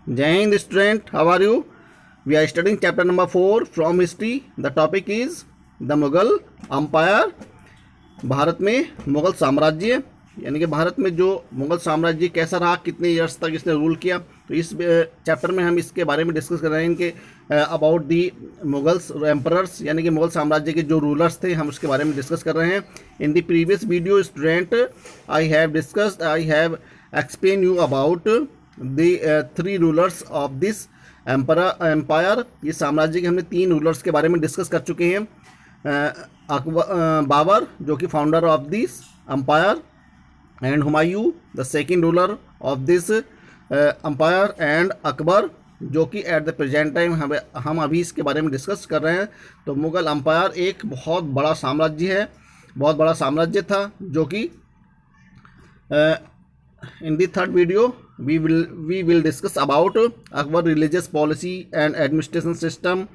Jai Hind student, how are you? We are studying chapter number 4 from history. The topic is the Mughal Empire. Bharat में मुग़ल साम्राज्य, यानी कि भारत में जो मुग़ल साम्राज्य कैसा रहा, कितने ईयर्स तक इसने रूल किया, तो इस चैप्टर में हम इसके बारे में डिस्कस कर रहे हैं। इनके अबाउट दी मुग़ल्स एम्परर्स, यानी कि मुग़ल साम्राज्य के जो रूलर्स थे, हम उसके बारे में डिस्कस कर रहे हैं। In the previous video student I have explain you about the 3 rulers of this empire. इस साम्राज्य के हमने 3 रूलर्स के बारे में डिस्कस कर चुके हैं। बाबर जो कि founder of this empire, and Humayun the second ruler of this empire, and Akbar जो कि एट द प्रेजेंट टाइम हम अभी इसके बारे में डिस्कस कर रहे हैं। तो मुग़ल एम्पायर एक बहुत बड़ा साम्राज्य है, बहुत बड़ा साम्राज्य था, जो कि in the third video we will discuss about Akbar religious policy and administration system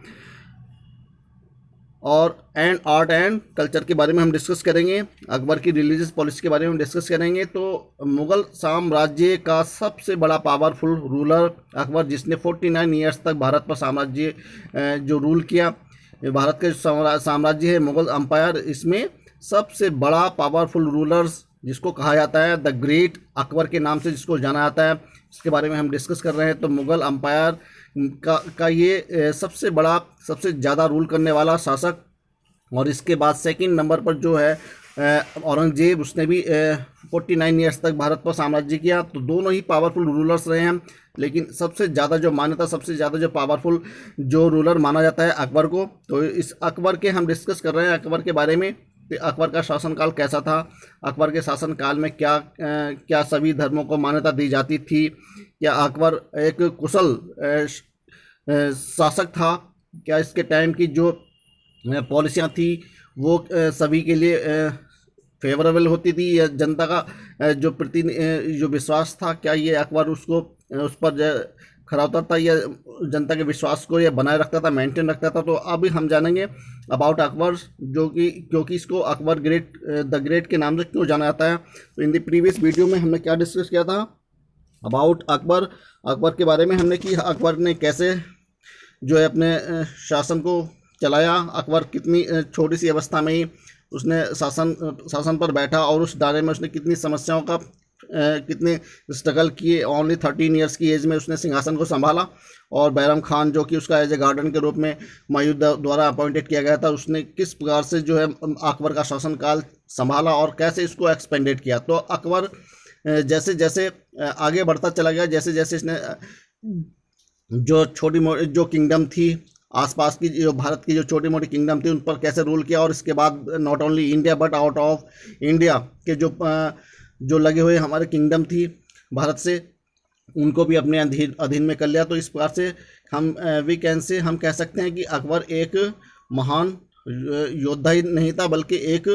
और एंड आर्ट एंड कल्चर के बारे में हम डिस्कस करेंगे। अकबर की रिलीजियस पॉलिसी के बारे में हम डिस्कस करेंगे। तो मुग़ल साम्राज्य का सबसे बड़ा पावरफुल रूलर अकबर, जिसने 49 ईयर्स तक भारत पर साम्राज्य जो रूल किया। भारत का जो साम्राज्य है मुग़ल एम्पायर, इसमें सबसे बड़ा पावरफुल रूलर्स जिसको कहा जाता है द ग्रेट अकबर के नाम से जिसको जाना जाता है, इसके बारे में हम डिस्कस कर रहे हैं। तो मुग़ल एम्पायर का ये सबसे बड़ा, सबसे ज़्यादा रूल करने वाला शासक, और इसके बाद सेकंड नंबर पर जो है औरंगजेब, उसने भी 49 ईयर्स तक भारत पर साम्राज्य किया। तो दोनों ही पावरफुल रूलर्स रहे हैं, लेकिन सबसे ज़्यादा जो मान्यता, सबसे ज़्यादा जो पावरफुल जो रूलर माना जाता है अकबर को। तो इस अकबर के हम डिस्कस कर रहे हैं, अकबर के बारे में। अकबर का शासनकाल कैसा था, अकबर के शासनकाल में क्या सभी धर्मों को मान्यता दी जाती थी, क्या अकबर एक कुशल शासक था, क्या इसके टाइम की जो पॉलिसियाँ थी वो सभी के लिए फेवरेबल होती थी, या जनता का जो विश्वास था, क्या ये अकबर उस पर खरा उतरता या जनता के विश्वास को ये बनाए रखता था, मेंटेन रखता था। तो अभी हम जानेंगे अबाउट अकबर, जो कि क्योंकि इसको अकबर द ग्रेट के नाम से क्यों जाना जाता है। तो इन द प्रीवियस वीडियो में हमने क्या डिस्कस किया था अबाउट अकबर के बारे में हमने कि अकबर ने कैसे जो है अपने शासन को चलाया। अकबर कितनी छोटी सी अवस्था में ही उसने शासन पर बैठा, और उस दायरे में उसने कितनी समस्याओं का कितने स्ट्रगल किए। ओनली 13 ईयर्स की एज में उसने सिंहासन को संभाला, और बैरम खान जो कि उसका एज ए गार्डन के रूप में हुमायूं द्वारा अपॉइंटेड किया गया था, उसने किस प्रकार से जो है अकबर का शासनकाल संभाला और कैसे इसको एक्सपेंडेड किया। तो अकबर जैसे जैसे आगे बढ़ता चला गया, जैसे जैसे इसने जो छोटी मोटी जो किंगडम थी, आसपास की जो भारत की जो छोटी मोटी किंगडम थी, उन पर कैसे रूल किया। और इसके बाद not only India but out of India के जो लगे हुए हमारे किंगडम थी भारत से, उनको भी अपने अधीन में कर लिया। तो इस प्रकार से हम कह सकते हैं कि अकबर एक महान योद्धा ही नहीं था, बल्कि एक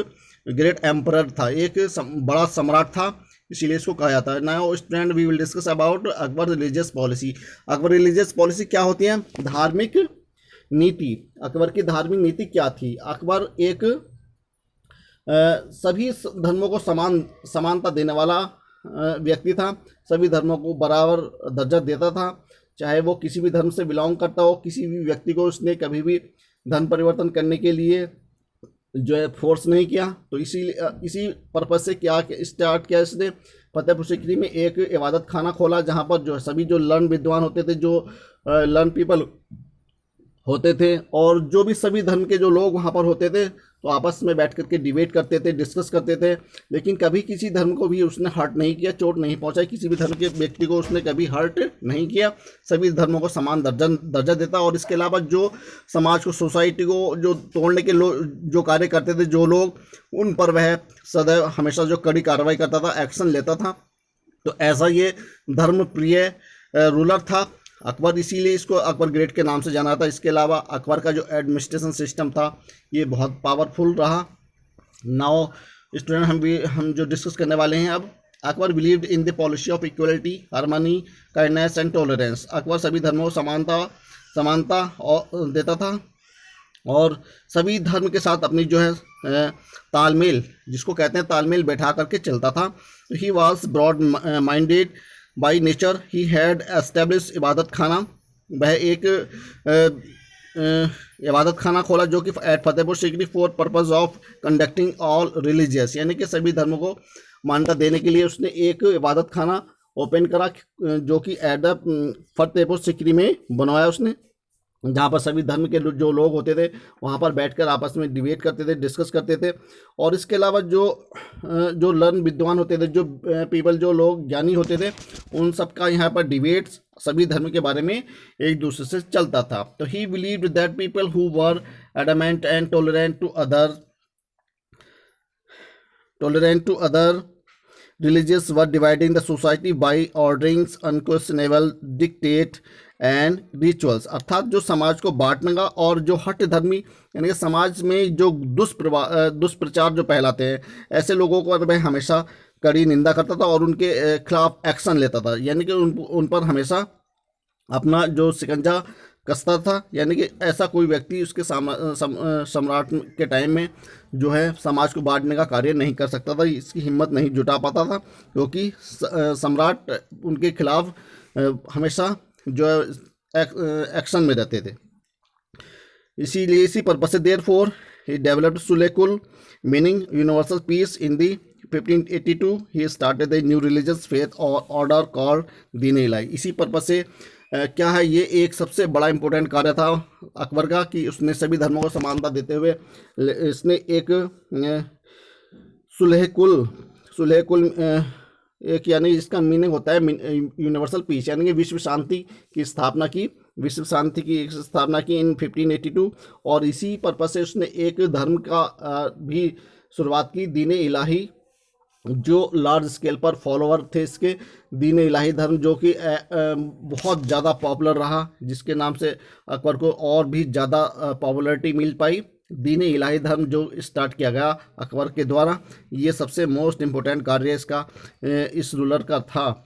ग्रेट एम्परर था, एक बड़ा सम्राट था, इसीलिए इसको कहा जाता है। Now student we will discuss about Akbar religious policy. Akbar religious policy क्या होती है? धार्मिक नीति। अकबर की धार्मिक नीति क्या थी? अकबर एक सभी धर्मों को समानता देने वाला व्यक्ति था। सभी धर्मों को बराबर दर्जा देता था, चाहे वो किसी भी धर्म से बिलोंग करता हो। किसी भी व्यक्ति को उसने कभी भी धर्म परिवर्तन करने के लिए जो है फोर्स नहीं किया। तो इसी पर्पज़ से क्या स्टार्ट किया इसने, फतेहपुर सीकरी में एक इबादत खाना खोला, जहाँ पर जो सभी जो लर्न विद्वान होते थे, जो लर्न पीपल होते थे, और जो भी सभी धर्म के जो लोग वहाँ पर होते थे, तो आपस में बैठ करके डिबेट करते थे, डिस्कस करते थे। लेकिन कभी किसी धर्म को भी उसने हर्ट नहीं किया, चोट नहीं पहुँचाई, किसी भी धर्म के व्यक्ति को उसने कभी हर्ट नहीं किया। सभी धर्मों को समान दर्जा देता। और इसके अलावा जो समाज को, सोसाइटी को जो तोड़ने के जो कार्य करते थे जो लोग, उन पर वह सदैव हमेशा जो कड़ी कार्रवाई करता था, एक्शन लेता था। तो ऐसा ये धर्म प्रिय रूलर था अकबर, इसीलिए इसको अकबर ग्रेट के नाम से जाना था। इसके अलावा अकबर का जो एडमिनिस्ट्रेशन सिस्टम था, ये बहुत पावरफुल रहा। नाउ स्टूडेंट हम जो डिस्कस करने वाले हैं अब, Akbar believed in the policy of equality, harmony, kindness and tolerance. Akbar सभी धर्मों को समानता और देता था, और सभी धर्म के साथ अपनी जो है तालमेल, जिसको कहते हैं तालमेल, बैठा करके चलता था। He was broad minded by nature he had establish Ibadat Khana, वह एक इबादत खाना खोला जो कि at Fatehpur Sikri for purpose of conducting all religious, यानी कि सभी धर्मों को मान्यता देने के लिए उसने एक इबादत खाना ओपन करा जो कि एट द फतेहपुर सीकरी में बनवाया उसने, जहाँ पर सभी धर्म के जो लोग होते थे वहाँ पर बैठकर आपस में डिबेट करते थे, डिस्कस करते थे। और इसके अलावा जो लर्न विद्वान होते थे, जो पीपल, जो लोग ज्ञानी होते थे, उन सब का यहाँ पर डिबेट्स सभी धर्म के बारे में एक दूसरे से चलता था। तो he believed that people who were adamant and tolerant to other religious were dividing the society by ordering unquestionable dictate and rituals, अर्थात जो समाज को बांटने का और जो हट धर्मी यानी कि समाज में जो दुष्प्रचार जो फैलाते हैं, ऐसे लोगों को वह हमेशा कड़ी निंदा करता था और उनके खिलाफ एक्शन लेता था, यानी कि उन पर हमेशा अपना जो शिकंजा कसता था। यानी कि ऐसा कोई व्यक्ति उसके सम्राट के टाइम में जो है समाज को बांटने का कार्य नहीं कर सकता था, इसकी हिम्मत नहीं जुटा पाता था, क्योंकि सम्राट उनके खिलाफ हमेशा जो एक्शन में रहते थे। इसीलिए इसी पर्पज से therefore he developed sulh i kul meaning universal peace in the 1582 he started the new religious faith और ऑर्डर कॉल्ड दीन इलाही। इसी पर्पज से क्या है, ये एक सबसे बड़ा इम्पोर्टेंट कार्य था अकबर का कि उसने सभी धर्मों को समानता देते हुए इसने एक सुलह कुल एक, यानी इसका मीनिंग होता है यूनिवर्सल पीस, यानी कि विश्व शांति की स्थापना की इन 1582। और इसी पर्पज से उसने एक धर्म का भी शुरुआत की, दीन इलाही, जो लार्ज स्केल पर फॉलोअर थे इसके। दीन इलाही धर्म जो कि बहुत ज़्यादा पॉपुलर रहा, जिसके नाम से अकबर को और भी ज़्यादा पॉपुलैरिटी मिल पाई। दीन इलाही धर्म जो स्टार्ट किया गया अकबर के द्वारा, ये सबसे मोस्ट इम्पोर्टेंट कार्य इसका इस रूलर का था।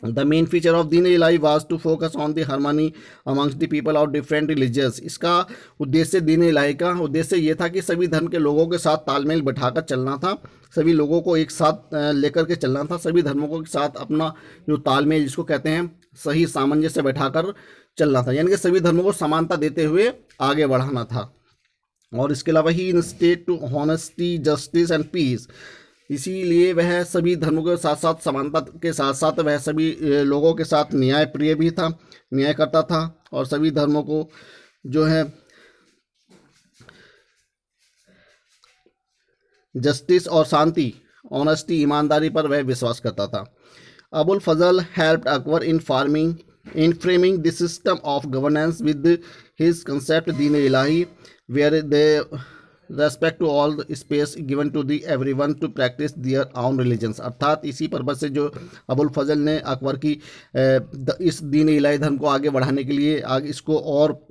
The main feature of Din Ilahi was to focus on the harmony amongst the people of different religious. इसका उद्देश्य, दीन इलाही का उद्देश्य ये था कि सभी धर्म के लोगों के साथ तालमेल बैठाकर चलना था, सभी लोगों को एक साथ लेकर के चलना था, सभी धर्मों के साथ अपना जो तालमेल जिसको कहते हैं सही सामंजस्य बैठाकर चलना था, यानी कि सभी धर्मों को समानता देते हुए आगे बढ़ाना था। और इसके अलावा he insisted to honesty, justice and peace, इसीलिए वह सभी धर्मों के साथ साथ, समानता के साथ साथ वह सभी लोगों के साथ न्याय प्रिय भी था, न्याय करता था और सभी धर्मों को जो है जस्टिस और शांति, ऑनेस्टी, ईमानदारी पर वह विश्वास करता था। Abul Fazl helped Akbar in framing the system of governance with his concept Din Ilahi, where they respect to all space given to the everyone to practice their own religions. अर्थात इसी पर्पज से जो अबुल फजल ने अकबर की इस दीन इलाही धर्म को आगे बढ़ाने के लिए, आगे इसको और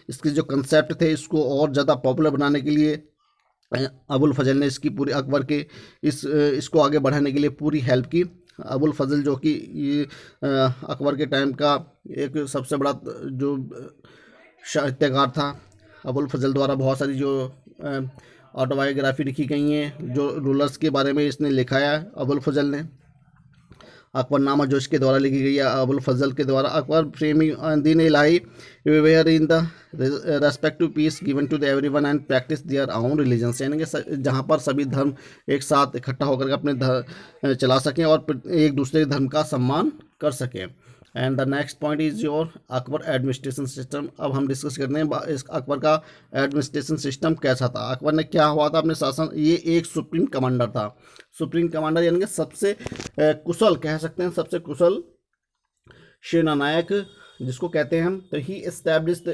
इसके जो कंसेप्ट थे इसको और ज़्यादा पॉपुलर बनाने के लिए अबुल फजल ने इसकी पूरी अकबर के इसको आगे बढ़ाने के लिए पूरी हेल्प की। अबुल फजल जो कि अकबर के टाइम का एक सबसे बड़ा जो साहित्यकार था, अबुल फजल द्वारा बहुत सारी जो ऑटोबायोग्राफी लिखी गई हैं, जो रूलर्स के बारे में इसने लिखा है अबुल फजल ने। अकबरनामा जो इसके द्वारा लिखी गई है अबुल फजल के द्वारा। Akbar framing Din Ilahi where in the respect to peace given to the everyone and practice their own religions, यानी कि जहाँ पर सभी धर्म एक साथ इकट्ठा होकर अपने चला सकें और एक दूसरे के धर्म का सम्मान कर सकें। And the next point is your Akbar administration system. अब हम डिस्कस करते हैं इस अकबर का एडमिनिस्ट्रेशन सिस्टम कैसा था। अकबर ने क्या हुआ था अपने शासन, ये एक सुप्रीम कमांडर था। सुप्रीम कमांडर यानी कि सबसे कुशल, कह सकते हैं सबसे कुशल सेनानायक जिसको कहते हैं हम। तो he established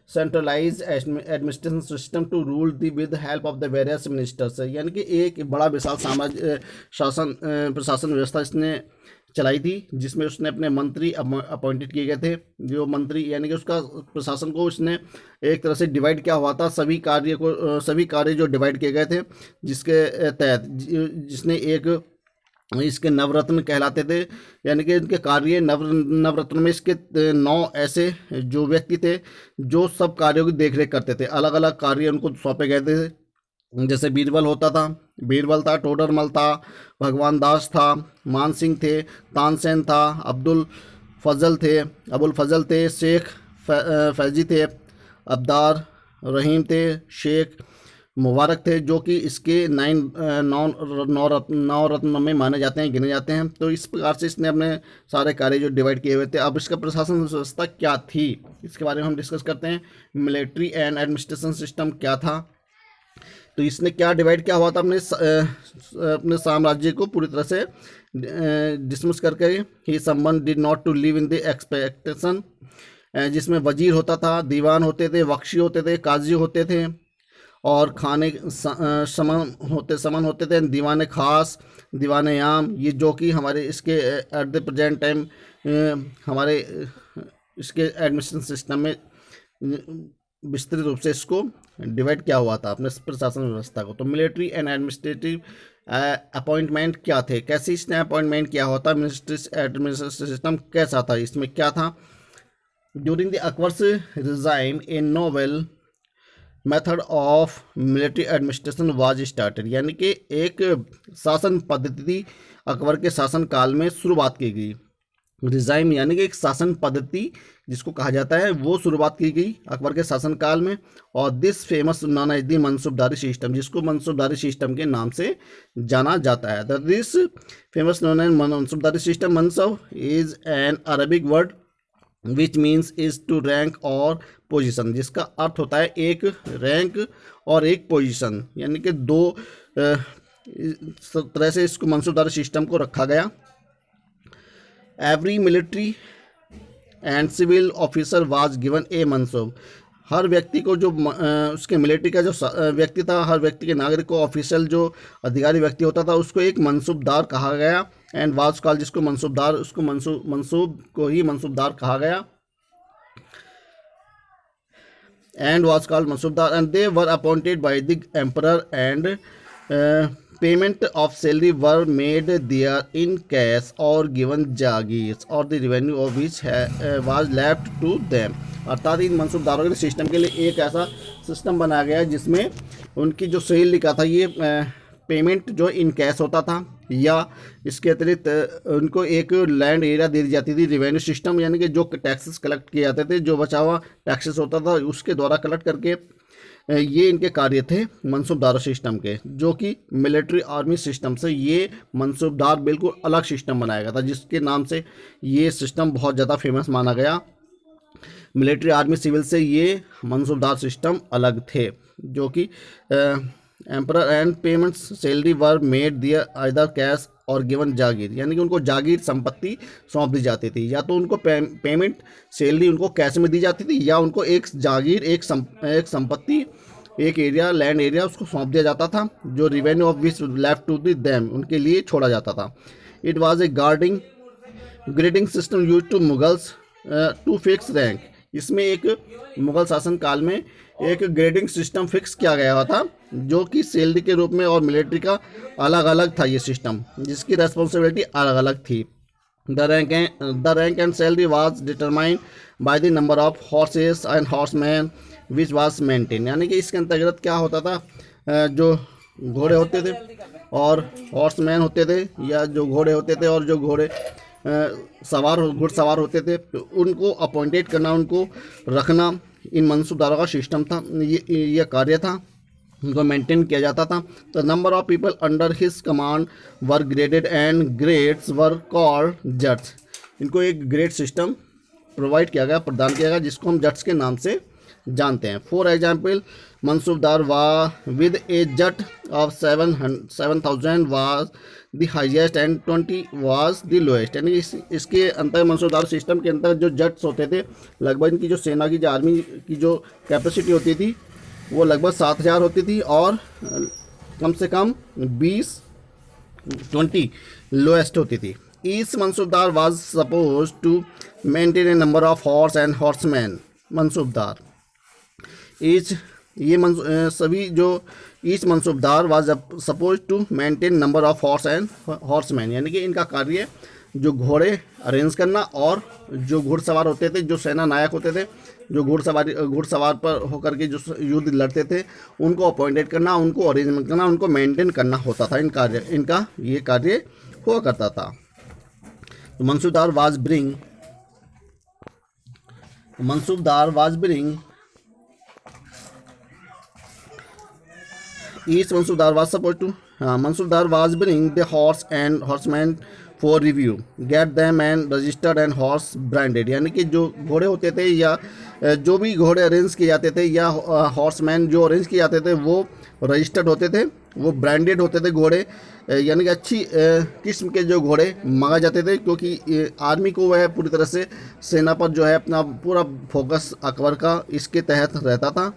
centralise administration system to rule the with help of the various ministers, यानी कि एक बड़ा विशाल प्रशासन व्यवस्था इसने चलाई थी, जिसमें उसने अपने मंत्री अपॉइंटेड किए गए थे। जो मंत्री यानी कि उसका प्रशासन को उसने एक तरह से डिवाइड किया हुआ था, सभी कार्य जो डिवाइड किए गए थे, जिसके तहत जिसने एक इसके नवरत्न कहलाते थे, यानी कि इनके कार्य नवरत्न में इसके 9 ऐसे जो व्यक्ति थे जो सब कार्यों की देखरेख करते थे। अलग अलग कार्य उनको सौंपे गए थे जैसे बीरबल होता था, बीरबल था, टोडरमल था, भगवान दास था, मान सिंह थे, तानसेन था, अबुल फजल थे, शेख फैजी थे, अब्दार रहीम थे, शेख मुबारक थे, जो कि इसके नौ रत्न में माने जाते हैं, गिने जाते हैं। तो इस प्रकार से इसने अपने सारे कार्य जो डिवाइड किए हुए थे। अब इसका प्रशासन व्यवस्था क्या थी, इसके बारे में हम डिस्कस करते हैं। मिलिट्री एंड एडमिनिस्ट्रेशन सिस्टम क्या था, तो इसने क्या डिवाइड किया हुआ था, अपने साम्राज्य को पूरी तरह से डिसमिस करके। He someone did not to live in the expectation, जिसमें वजीर होता था, दीवान होते थे, बख्शी होते थे, काजी होते थे, और खाने समन होते थे, दीवाने खास, दीवाने आम, ये जो कि हमारे इसके एट द प्रेजेंट टाइम हमारे इसके एडमिनिस्ट्रेशन सिस्टम में विस्तृत रूप से इसको डिवाइड किया हुआ था अपने प्रशासन व्यवस्था को। तो मिलिट्री एंड एडमिनिस्ट्रेटिव अपॉइंटमेंट क्या थे, कैसे इसने अपॉइंटमेंट किया हुआ था, एडमिनिस्ट्रेटिव सिस्टम कैसा था, इसमें क्या था। During the Akbar's regime A novel method of military administration was started, यानी कि एक शासन पद्धति अकबर के शासन काल में शुरुआत की गई। रिजाइम यानी कि एक शासन पद्धति जिसको कहा जाता है, वो शुरुआत की गई अकबर के शासनकाल में। और this famous known as the mansabdari system, जिसको मनसूबदारी सिस्टम के नाम से जाना जाता है। This famous known as mansabdari system, mansab is an Arabic word which means is to rank और पोजिशन, जिसका अर्थ होता है एक रैंक और एक पोजिशन, यानी कि दो तरह से इसको मनसूबदारी सिस्टम को रखा गया। Every military and civil officer was given a mansab, हर व्यक्ति को जो उसके मिलिट्री का जो व्यक्ति था, हर व्यक्ति के नागरिक को ऑफिशियल जो अधिकारी व्यक्ति होता था उसको एक मनसूबदार कहा गया। एंड वाज कॉल्ड, जिसको मनसूबदार, उसको मनसूब को ही मनसूबदार कहा गया। And was called mansabdar and they were appointed by the emperor and payment of salary were made there in cash और गिवन जागीर्स और the revenue of which was left to them, अर्थात इन मनसूबदारों के सिस्टम के लिए एक ऐसा सिस्टम बनाया गया जिसमें उनकी जो सैलरी का था ये पेमेंट जो इन कैश होता था, या इसके अतिरिक्त उनको एक लैंड एरिया दे दी जाती थी। रेवेन्यू सिस्टम यानी कि जो टैक्सेस कलेक्ट किए जाते थे, जो बचा हुआ टैक्सेस होता था उसके द्वारा कलेक्ट करके, ये इनके कार्य थे मनसूबदार सिस्टम के, जो कि मिलिट्री आर्मी सिस्टम से ये मनसूबदार बिल्कुल अलग सिस्टम बनाया गया था, जिसके नाम से ये सिस्टम बहुत ज़्यादा फेमस माना गया। मिलिट्री आर्मी सिविल से ये मनसूबदार सिस्टम अलग थे, जो कि emperor and payments salary were made their either cash और गिवन जागीर, यानी कि उनको जागीर संपत्ति सौंप दी जाती थी, या तो उनको पेमेंट सैलरी उनको कैश में दी जाती थी, या उनको एक जागीर, एक संपत्ति, एक एरिया, लैंड एरिया उसको सौंप दिया जाता था, जो revenue of which left to the them, उनके लिए छोड़ा जाता था। It was a grading system use to Mughals to fix rank, इसमें एक मुगल शासन काल में एक ग्रेडिंग सिस्टम फिक्स किया गया था, जो कि सैलरी के रूप में और मिलिट्री का अलग अलग था ये सिस्टम, जिसकी रेस्पॉन्सिबिलिटी अलग अलग थी। The rank and salary was determined by the number of horses and horseman which was maintain, यानी कि इसके अंतर्गत क्या होता था, जो घोड़े होते थे और हॉर्समैन होते थे, या जो घोड़े होते थे और जो घुड़सवार होते थे, तो उनको अपॉइंटेड करना, उनको रखना इन मनसूबदारों का सिस्टम था, ये कार्य था, उनको मेंटेन किया जाता था। The number of people under his command were graded and grades were called zats, इनको एक ग्रेड सिस्टम प्रोवाइड किया गया, प्रदान किया गया, जिसको हम जट्स के नाम से जानते हैं। For example, mansabdar with a zat of 7,000 was the highest and 20 was the lowest, यानी इसके अंतर मनसूबदार सिस्टम के अंतर जो जट्स होते थे, लगभग इनकी जो सेना की, जो आर्मी की जो कैपेसिटी होती थी वो लगभग 7,000 होती थी, और कम से कम 20 लोएस्ट होती थी। Each mansabdar was suppose to maintain a number of horse and horseman, mansabdar each mansabdar was suppose to maintain number of horse and horseman, यानी कि इनका कार्य जो घोड़े अरेंज करना, और जो घुड़सवार होते थे, जो सेना नायक होते थे, जो घुड़सवार पर होकर के जो युद्ध लड़ते थे, उनको अपॉइंटेड करना, उनको अरेंजमेंट करना, उनको मेंटेन करना होता था। इनका ये कार्य हुआ करता था। Mansubdar was bring each Mansubdar was supposed to Mansubdar was bring the horse and horsemen for review, get them and registered and horse branded। यानी कि जो घोड़े होते थे या जो भी घोड़े अरेंज किए जाते थे या हॉर्समैन जो अरेंज किए जाते थे वो रजिस्टर्ड होते थे, वो ब्रांडेड होते थे घोड़े, यानी कि अच्छी किस्म के जो घोड़े मंगाए जाते थे, क्योंकि आर्मी को वह पूरी तरह से सेना पर जो है अपना पूरा फोकस अकबर का इसके तहत रहता था।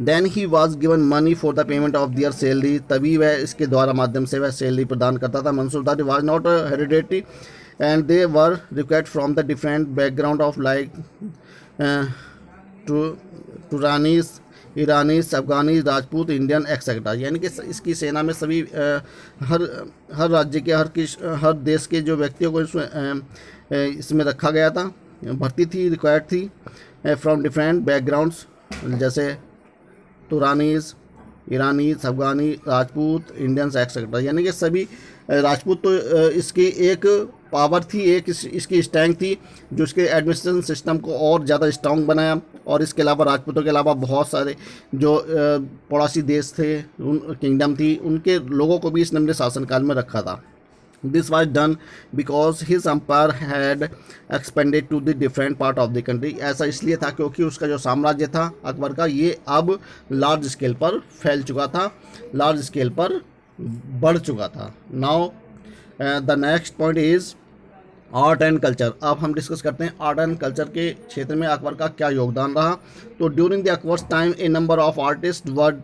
Then he was given money for the payment of their salary, तभी वह इसके द्वारा माध्यम से वह सैलरी प्रदान करता था। Mansabdar was not hereditary and they were required from the different background of like Turanis, Iranis, Afghanis, Rajput, Indian etcetera. यानी कि इसकी सेना में सभी हर राज्य के हर देश के जो व्यक्तियों को इसमें रखा गया था, भर्ती थी, रिक्वायर्ड थी फ्रॉम डिफरेंट बैकग्राउंड्स, जैसे तुरानीस, ईरानीस, अफगानी, राजपूत, इंडियंस एक्सेट्रा। यानी कि सभी राजपूत तो इसकी एक पावर थी, एक इसकी स्ट्रेंथ थी जो इसके एडमिनिस्ट्रेशन सिस्टम को और ज़्यादा स्ट्रॉन्ग बनाया। और इसके अलावा राजपूतों के अलावा बहुत सारे जो पड़ोसी देश थे, किंगडम थी, उनके लोगों को भी इसने अपने शासनकाल में रखा था। This was done because his empire had expanded to the different part of the country. ऐसा इसलिए था क्योंकि उसका जो साम्राज्य था अकबर का, ये अब लार्ज स्केल पर फैल चुका था, लार्ज स्केल पर बढ़ चुका था। Now the next point is art and culture. अब हम डिस्कस करते हैं आर्ट एंड कल्चर के क्षेत्र में अकबर का क्या योगदान रहा। तो during the Akbar's time A number of artist were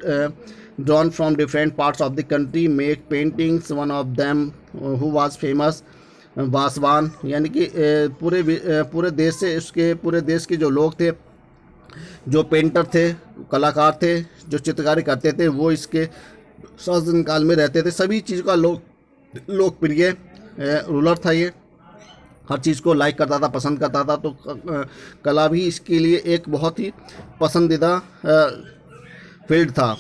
drawn from different parts of the country make paintings, one of them who was famous Baswan. यानी कि पूरे देश से पूरे देश के जो लोग थे, जो पेंटर थे, कलाकार थे, जो चित्रकारी करते थे, वो इसके शासनकाल में रहते थे। सभी चीज़ का लोकप्रिय रूलर था, ये हर चीज़ को लाइक करता था, पसंद करता था। तो कला भी इसके लिए एक बहुत ही पसंदीदा फील्ड था।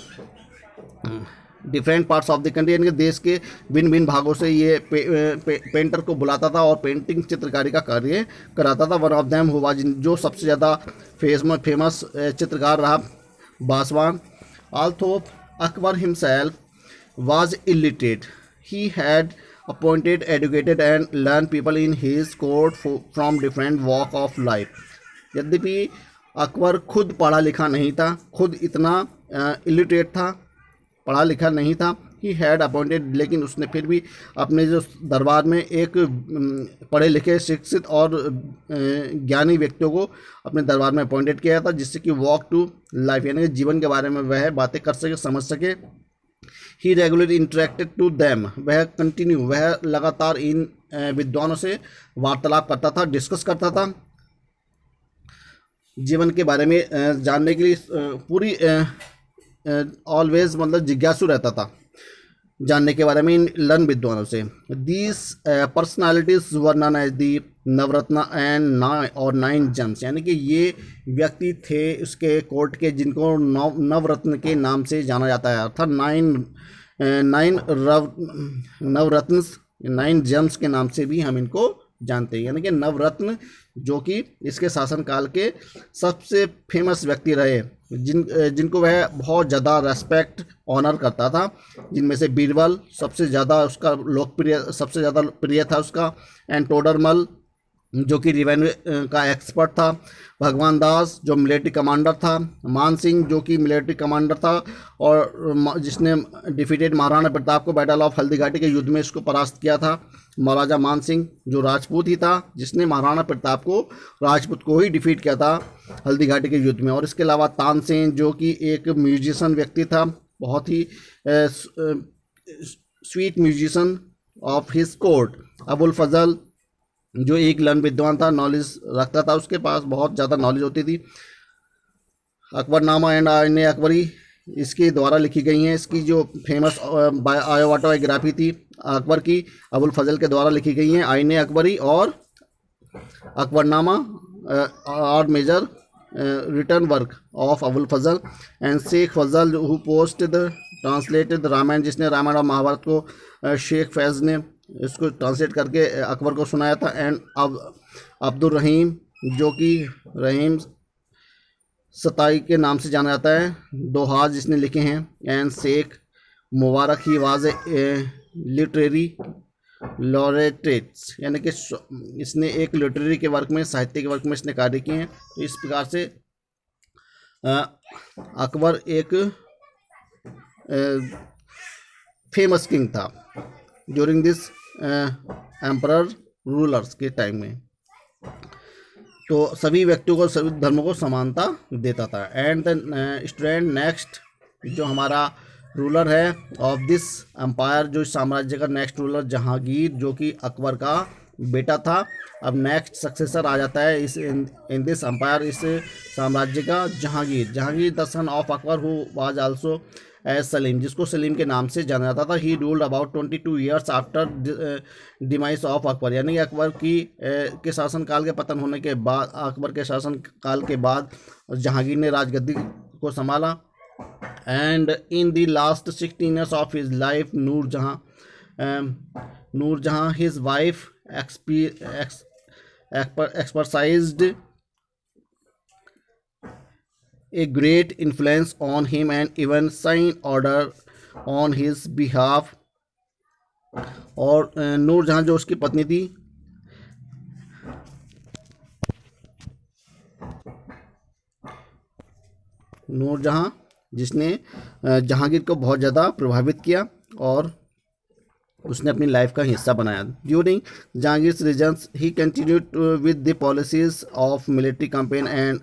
Different parts of the country, यानी कि देश के भिन्न भिन्न भागों से ये पेंटर को बुलाता था और पेंटिंग चित्रकारी का कार्य कराता था। वन ऑफ देम हुआ जो सबसे ज़्यादा फेमस चित्रकार रहा, Basawan. Although Akbar himself was illiterate, he had appointed, educated and learn people in his court from different walk of life. यद्यपि अकबर खुद पढ़ा लिखा नहीं था, खुद इतना इलिटरेट था, पढ़ा लिखा नहीं था, ही हैड अपॉइंटेड, लेकिन उसने फिर भी अपने जो दरबार में एक पढ़े लिखे, शिक्षित और ज्ञानी व्यक्तियों को अपने दरबार में अपॉइंटेड किया था, जिससे कि वॉक टू लाइफ, यानी कि जीवन के बारे में वह बातें कर सके, समझ सके। ही रेगुलरली इंटरेक्टेड टू दैम, वह लगातार इन विद्वानों से वार्तालाप करता था, डिस्कस करता था, जीवन के बारे में जानने के लिए पूरी ऑलवेज मतलब जिज्ञासु रहता था जानने के बारे में इन लर्न विद्वानों से। These personalities were known as the Navratna and nine gems, यानी कि ये व्यक्ति थे उसके कोर्ट के जिनको नवरत्न के नाम से जाना जाता है, अर्थात नवरत्न, 9 जेम्स के नाम से भी हम इनको जानते हैं। यानी कि नवरत्न जो कि इसके शासनकाल के सबसे फेमस व्यक्ति रहे, जिनको वह बहुत ज़्यादा रेस्पेक्ट ऑनर करता था, जिनमें से बीरबल सबसे ज़्यादा उसका लोकप्रिय, सबसे ज़्यादा प्रिय था उसका, एंड टोडरमल जो कि रेवेन्यू का एक्सपर्ट था, भगवान दास जो मिलिट्री कमांडर था, मान सिंह जो कि मिलिट्री कमांडर था और जिसने डिफीटेड महाराणा प्रताप को बैटल ऑफ हल्दीघाटी के युद्ध में इसको परास्त किया था, महाराजा मान सिंह जो राजपूत ही था, जिसने महाराणा प्रताप को, राजपूत को ही डिफीट किया था हल्दीघाटी के युद्ध में। और इसके अलावा तानसेन जो कि एक म्यूजिशियन व्यक्ति था, बहुत ही sweet musician of his court. Abul Fazl जो एक लर्न विद्वान था, नॉलेज रखता था, उसके पास बहुत ज़्यादा नॉलेज होती थी। अकबरनामा एंड आईने अकबरी, इसके द्वारा लिखी गई हैं। इसकी जो फेमस ऑटोबायोग्राफी थी अकबर की, अबुल फजल के द्वारा लिखी गई हैं, आईने अकबरी और अकबरनामा और major written work of Abul Fazl and Sheikh Fazl who post the translated Ramayana, जिसने रामायण और महाभारत को शेख फैज़ ने इसको ट्रांसलेट करके अकबर को सुनाया था। एंड अब्दुल रहीम, जो कि रहीम सताई के नाम से जाना जाता है, दोहा जिसने लिखे हैं। And Sheikh Mubarak he was a literary laureates, यानी कि इसने एक लिटरेरी के वर्क में, साहित्य के वर्क में इसने कार्य किए हैं। तो इस प्रकार से अकबर एक फेमस किंग था ड्यूरिंग दिस एम्परर रूलर्स के टाइम में। तो सभी व्यक्तियों को, सभी धर्मों को समानता देता था। एंड द स्टूडेंट नेक्स्ट जो हमारा रूलर है ऑफ दिस एम्पायर, जो इस साम्राज्य का नेक्स्ट रूलर जहांगीर, जो कि अकबर का बेटा था। अब नेक्स्ट सक्सेसर आ जाता है इस इन दिस एम्पायर, इस साम्राज्य का Jahangir. Jahangir the son of Akbar who was also as Salim, जिसको सलीम के नाम से जाना जाता था। He ruled about 22 years after demise of Akbar, यानी अकबर की के शासनकाल के पतन होने के बाद, अकबर के शासनकाल के बाद जहांगीर ने राजगद्दी को संभाला। And in the last 16 years of his life Nurjahan his wife exercised a great influence on him and even signed order on his behalf। और नूरजहां जो उसकी पत्नी थी, नूरजहां जिसने जहांगीर को बहुत ज़्यादा प्रभावित किया और उसने अपनी लाइफ का हिस्सा बनाया। During Jahangir reasons he continued with the policies of military campaign and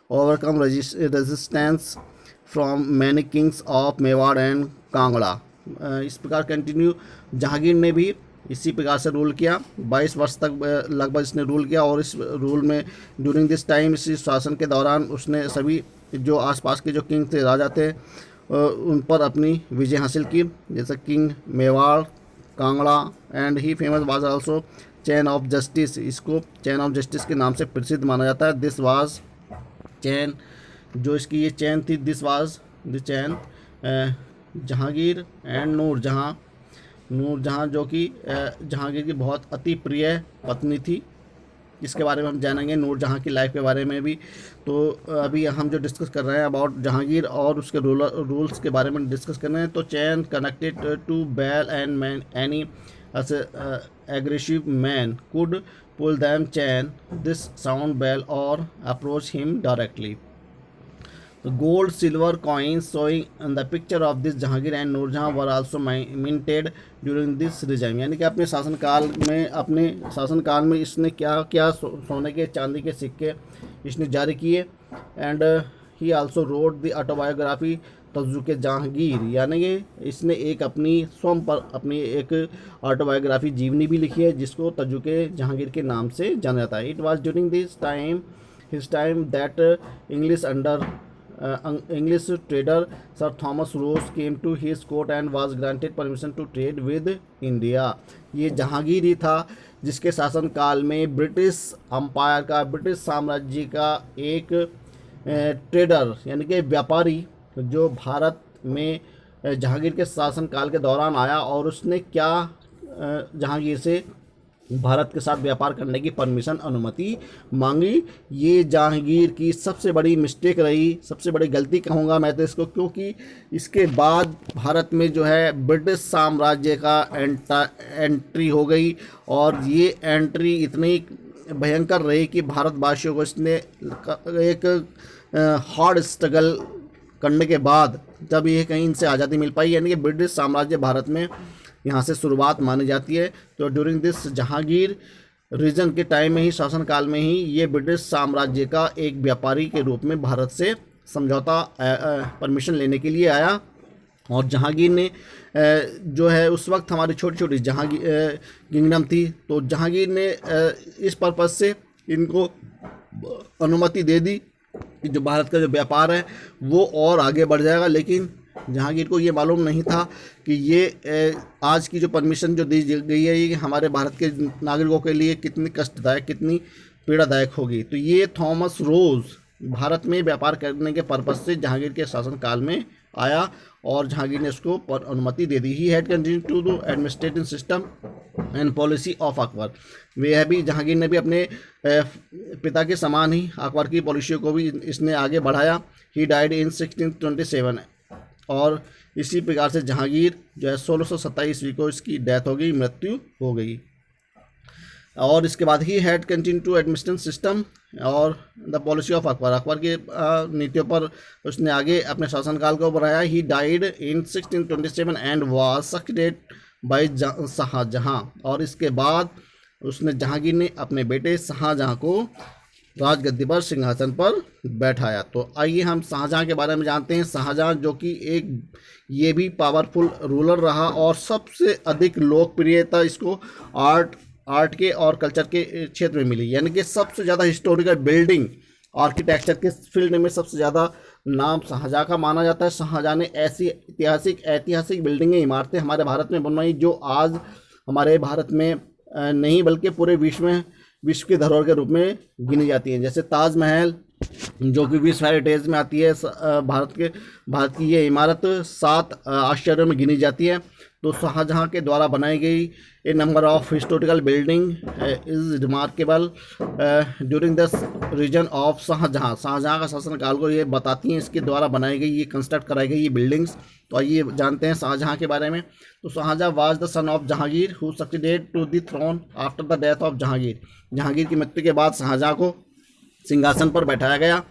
overcome resistance from many kings of Mewar and Kangra. इस प्रकार कंटिन्यू जहांगीर ने भी इसी प्रकार से रूल किया। 22 वर्ष तक लगभग इसने रूल किया और इस रूल में ड्यूरिंग दिस टाइम, इस शासन के दौरान उसने सभी जो आसपास के जो किंग थे, राजा थे, उन पर अपनी विजय हासिल की, जैसे king Mewar, Kangra. And he famous was also chain of justice, इसको चैन ऑफ जस्टिस के नाम से प्रसिद्ध माना जाता है। दिस वाज चैन, जो इसकी ये चैन थी, this was the chain Jahangir and Nurjahan जो कि जहांगीर की बहुत अति प्रिय पत्नी थी, इसके बारे में हम जानेंगे, नूरजहां की लाइफ के बारे में भी। तो अभी हम जो डिस्कस कर रहे हैं अबाउट जहांगीर और उसके रूल्स के बारे में डिस्कस कर रहे हैं। तो chain connected to bell and man any aggressive man could pull them chain this sound bell और approach him directly. Gold silver coins showing the picture of this Jahangir and Nur Jahan were also minted during this regime, यानी कि अपने शासनकाल में इसने क्या क्या सोने के, चांदी के सिक्के इसने जारी किए। And he also wrote the autobiography Tuzuk e Jahangir, यानी कि इसने एक अपनी स्वयं पर अपनी एक ऑटोबायोग्राफी जीवनी भी लिखी है, जिसको तजुके जहांगीर के नाम से जाना जाता है। It was during this time his time that English trader Sir Thomas Ross came to his court and was granted permission to trade with India। ये जहांगीर ही था जिसके शासनकाल में ब्रिटिश अम्पायर का, ब्रिटिश साम्राज्य का एक ट्रेडर यानी कि व्यापारी जो भारत में जहांगीर के शासनकाल के दौरान आया और उसने क्या जहांगीर से भारत के साथ व्यापार करने की परमिशन, अनुमति मांगी। ये जहांगीर की सबसे बड़ी मिस्टेक रही, सबसे बड़ी गलती कहूँगा मैं तो इसको, क्योंकि इसके बाद भारत में जो है ब्रिटिश साम्राज्य का एंट्री हो गई और ये एंट्री इतनी भयंकर रही कि भारतवासियों को इसने एक हार्ड स्ट्रगल करने के बाद जब ये कहीं इनसे आज़ादी मिल पाई, यानी कि ब्रिटिश साम्राज्य भारत में यहाँ से शुरुआत मानी जाती है। तो ड्यूरिंग दिस जहांगीर रीजन के टाइम में ही, शासनकाल में ही, ये ब्रिटिश साम्राज्य का एक व्यापारी के रूप में भारत से समझौता परमिशन लेने के लिए आया। और जहांगीर ने जो है उस वक्त हमारी छोटी छोटी जहांगीर किंगडम थी, तो जहांगीर ने इस पर्पज़ से इनको अनुमति दे दी कि जो भारत का जो व्यापार है वो और आगे बढ़ जाएगा। लेकिन जहांगीर को ये मालूम नहीं था कि ये आज की जो परमिशन जो दी गई है ये हमारे भारत के नागरिकों के लिए कितनी कष्टदायक, कितनी पीड़ादायक होगी। तो ये थॉमस रोज भारत में व्यापार करने के पर्पज से जहांगीर के शासनकाल में आया और जहांगीर ने उसको अनुमति दे दी। He had continue to the administrative system and policy of Akbar. वह भी जहांगीर ने भी अपने पिता के समान ही अकबर की पॉलिसियों को भी इसने आगे बढ़ाया। ही डाइड इन 1627 और इसी प्रकार से जहांगीर जो है 1627 ईस्वी को इसकी डेथ हो गई, मृत्यु हो गई। और इसके बाद he had continue to administration system और the policy of Akbar. Akbar के नीतियों पर उसने आगे अपने शासनकाल को बढ़ाया। He died in 1627 and was succeeded by Shah Jahan. और इसके बाद उसने जहांगीर ने अपने बेटे शाहजहां को राजगद्दी पर, सिंहासन पर बैठाया। तो आइए हम शाहजहां के बारे में जानते हैं। शाहजहां जो कि ये भी पावरफुल रूलर रहा और सबसे अधिक लोकप्रियता इसको आर्ट के और कल्चर के क्षेत्र में मिली। यानी कि सबसे ज़्यादा हिस्टोरिकल बिल्डिंग, आर्किटेक्चर के फील्ड में सबसे ज़्यादा नाम शाहजहां का माना जाता है। शाहजहां ने ऐसी ऐतिहासिक बिल्डिंगें, इमारतें हमारे भारत में बनवाई जो आज हमारे भारत में नहीं बल्कि पूरे विश्व के धरोहर के रूप में गिनी जाती हैं। जैसे ताजमहल जो कि विश्व हेरिटेज में आती है। भारत की ये इमारत 7 आश्चर्यों में गिनी जाती है। तो शाहजहां के द्वारा बनाई गई a number of historical building is remarkable during the region of Shah Jahan का शासनकाल को ये बताती हैं। इसके द्वारा बनाई गई, ये कंस्ट्रक्ट कराई गई ये बिल्डिंग्स। तो आइए जानते हैं शाहजहां के बारे में। तो Shahjahan was the son of Jahangir who succeeded to the throne after the death of Jahangir. Jahangir की मृत्यु के बाद शाहजहां को सिंहासन पर बैठाया गया,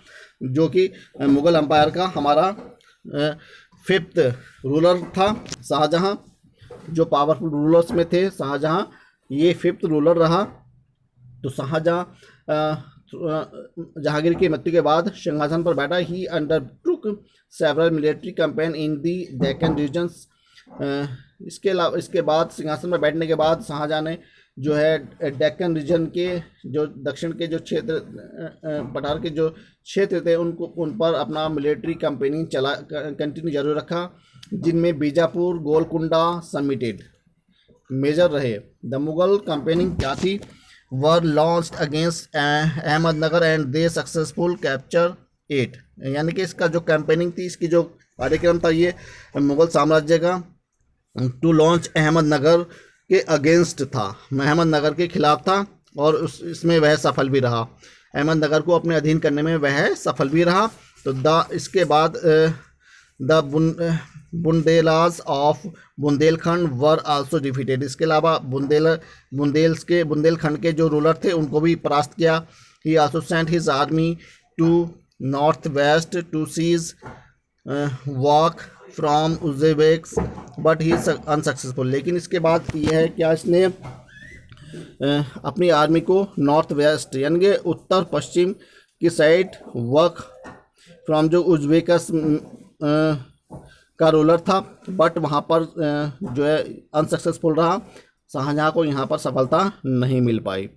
जो कि मुग़ल एम्पायर का हमारा 5th रूलर था। शाहजहां जो पावरफुल रूलर्स में थे, शाहजहां ये 5th रूलर रहा। तो शाहजहां जहांगीर की मृत्यु के बाद सिंहासन पर बैठा। He undertook several military campaign in the Deccan regions. इसके बाद सिंहासन पर बैठने के बाद शाहजहां ने जो है डेक्कन रीजन के जो दक्षिण के जो क्षेत्र पठार के जो क्षेत्र थे उन पर अपना मिलिट्री कैंपेनिंग कंटिन्यू जारी रखा, जिनमें बीजापुर, गोलकुंडा समिटेड मेजर रहे। द मुगल कैंपेनिंग क्या थी? Were launched against Ahmednagar and they successful capture 8। यानी कि इसका जो कैंपेनिंग थी, इसकी जो कार्यक्रम था ये मुगल साम्राज्य का टू लॉन्च अहमदनगर के अगेंस्ट था, अहमदनगर के खिलाफ था और इसमें वह सफल भी रहा। अहमदनगर को अपने अधीन करने में वह सफल भी रहा। तो इसके बाद the Bundelas of Bundelkhand were also defeated. इसके अलावा बुंदेलखंड के जो रूलर थे उनको भी परास्त किया। He also sent his army to north west to seize walk from Uzbeks but he unsuccessful. लेकिन इसके बाद यह है क्या, इसने अपनी आर्मी को नॉर्थ वेस्ट यानी कि उत्तर पश्चिम की साइड वर्क फ्रॉम जो उज़्बेकस का रूलर था, बट वहाँ पर जो है अनसक्सेसफुल रहा। शाहजहां को यहाँ पर सफलता नहीं मिल पाई।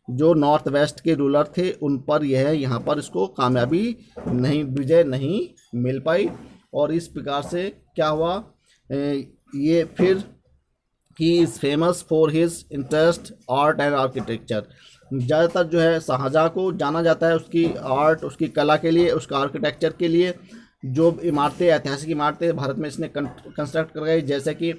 जो नॉर्थ वेस्ट के रूलर थे उन पर यह यहाँ पर इसको कामयाबी नहीं, विजय नहीं मिल पाई। और इस प्रकार से क्या हुआ, ये फिर he is famous for his interest art and architecture. ज़्यादातर जो है शाहजहां को जाना जाता है उसकी आर्ट, उसकी कला के लिए, उसका आर्किटेक्चर के लिए। जो इमारतें, ऐतिहासिक इमारतें भारत में इसने कंस्ट्रक्ट कर गई, जैसे कि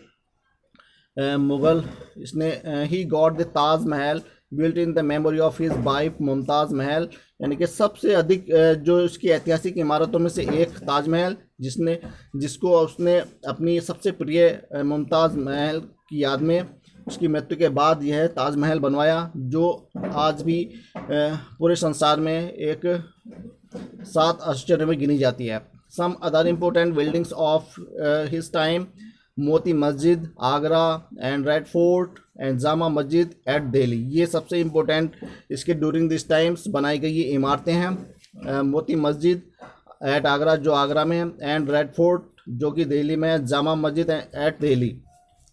मुग़ल इसने he got the Taj Mahal built in the memory of his wife Mumtaz महल। यानी कि सबसे अधिक जो इसकी ऐतिहासिक इमारतों में से एक ताजमहल, जिसको उसने अपनी सबसे प्रिय मुमताज़ महल की याद में उसकी मृत्यु के बाद यह ताजमहल बनवाया, जो आज भी पूरे संसार में एक 7 आश्चर्य में गिनी जाती है। Some other important buildings of his time, Moti Masjid Agra and Red Fort and Jama Masjid at Delhi. ये सबसे इम्पोर्टेंट इसके ड्यूरिंग दिस टाइम्स बनाई गई ये इमारतें हैं। मोती मस्जिद एट आगरा जो आगरा में है, एंड रेड फोर्ट जो कि दिल्ली में है, Jama Masjid at Delhi.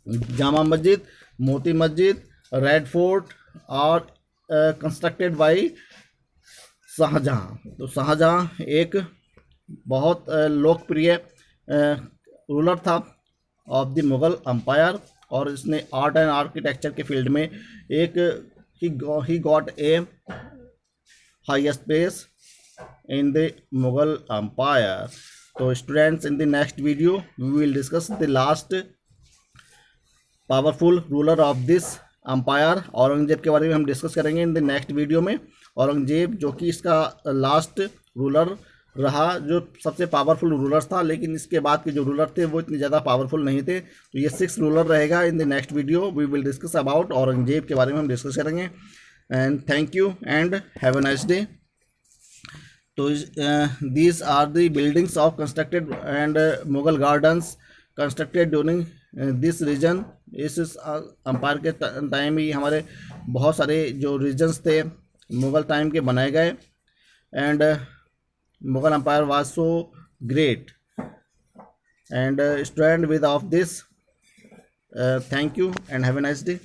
Jama Masjid, Moti Masjid, red fort और कंस्ट्रक्टेड बाई शाहजहाँ। तो शाहजहाँ एक बहुत लोकप्रिय रूलर था ऑफ द मुग़ल अम्पायर, और इसने आर्ट एंड आर्किटेक्चर के फील्ड में एक he got a highest place in the Mughal Empire. So students, in the next video we will discuss the last powerful ruler of this empire, Aurangzeb के बारे में हम discuss करेंगे इन द नेक्स्ट वीडियो में। औरंगजेब जो कि इसका लास्ट रूलर रहा, जो सबसे पावरफुल रूलर था, लेकिन इसके बाद के जो रूलर थे वो इतने ज़्यादा पावरफुल नहीं थे। तो ये 6 रूलर रहेगा। In the next video we will discuss about Aurangzeb के बारे में हम डिस्कस करेंगे। And thank you and have a nice day. तो these are the buildings of constructed and Mughal gardens constructed during this region। इस empire के time ही हमारे बहुत सारे जो रीजन्स थे मुग़ल टाइम के बनाए गए। And Mughal empire was so great and student with of this. Thank you and have a nice day.